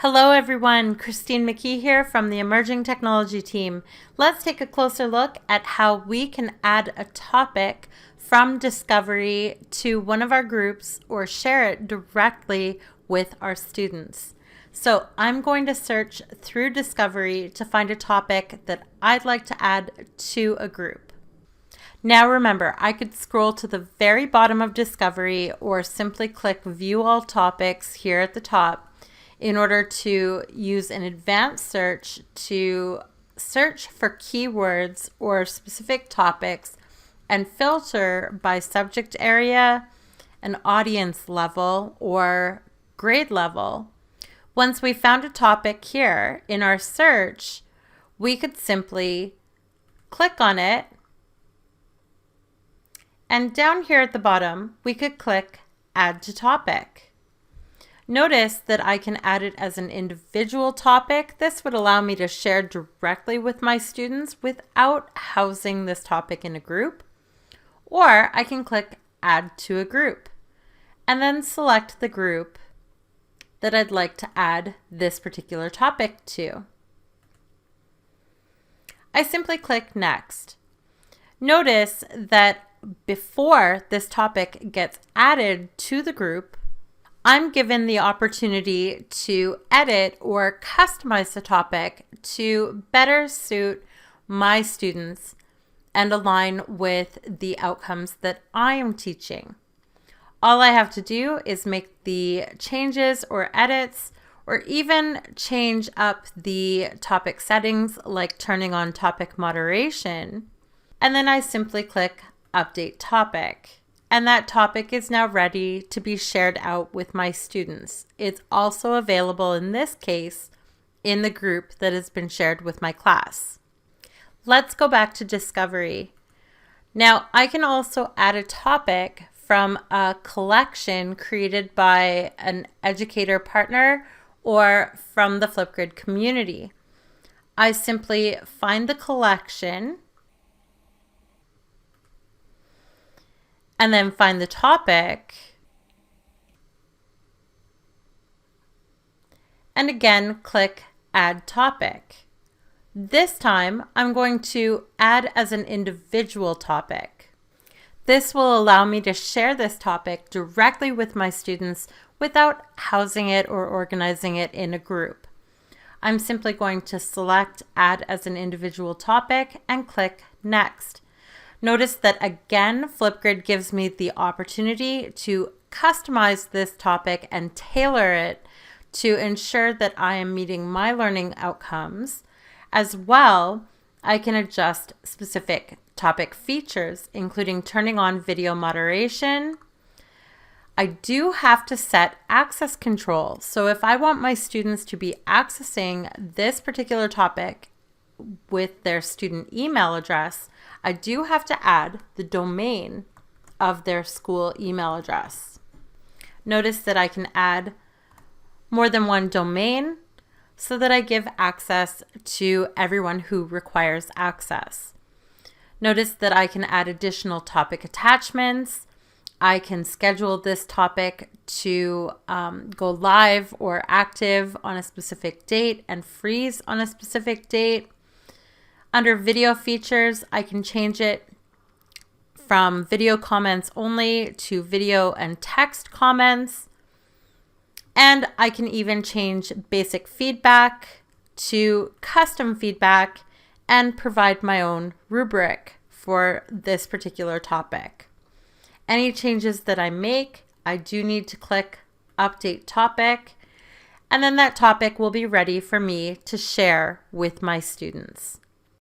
Hello everyone, Christine McKee here from the Emerging Technology team. Let's take a closer look at how we can add a topic from Discovery to one of our groups or share it directly with our students. So I'm going to search through Discovery to find a topic that I'd like to add to a group. Now remember, I could scroll to the very bottom of Discovery or simply click View All Topics here at the top in order to use an advanced search to search for keywords or specific topics and filter by subject area, an audience level, or grade level. Once we found a topic here in our search, we could simply click on it, and down here at the bottom, we could click Add to Topic. Notice that I can add it as an individual topic. This would allow me to share directly with my students without housing this topic in a group. Or I can click Add to a Group and then select the group that I'd like to add this particular topic to. I simply click Next. Notice that before this topic gets added to the group, I'm given the opportunity to edit or customize the topic to better suit my students and align with the outcomes that I am teaching. All I have to do is make the changes or edits, or even change up the topic settings like turning on topic moderation, and then I simply click Update Topic. And that topic is now ready to be shared out with my students. It's also available in this case in the group that has been shared with my class. Let's go back to Discovery. Now I can also add a topic from a collection created by an educator partner or from the Flipgrid community. I simply find the collection and then find the topic, and again click Add Topic. This time I'm going to add as an individual topic. This will allow me to share this topic directly with my students without housing it or organizing it in a group. I'm simply going to select Add as an individual topic and click Next. Notice that again, Flipgrid gives me the opportunity to customize this topic and tailor it to ensure that I am meeting my learning outcomes. As well, I can adjust specific topic features, including turning on video moderation. I do have to set access control. So if I want my students to be accessing this particular topic with their student email address, I do have to add the domain of their school email address. Notice that I can add more than one domain so that I give access to everyone who requires access. Notice that I can add additional topic attachments. I can schedule this topic to go live or active on a specific date and freeze on a specific date. Under video features, I can change it from video comments only to video and text comments. And I can even change basic feedback to custom feedback and provide my own rubric for this particular topic. Any changes that I make, I do need to click Update Topic, and then that topic will be ready for me to share with my students.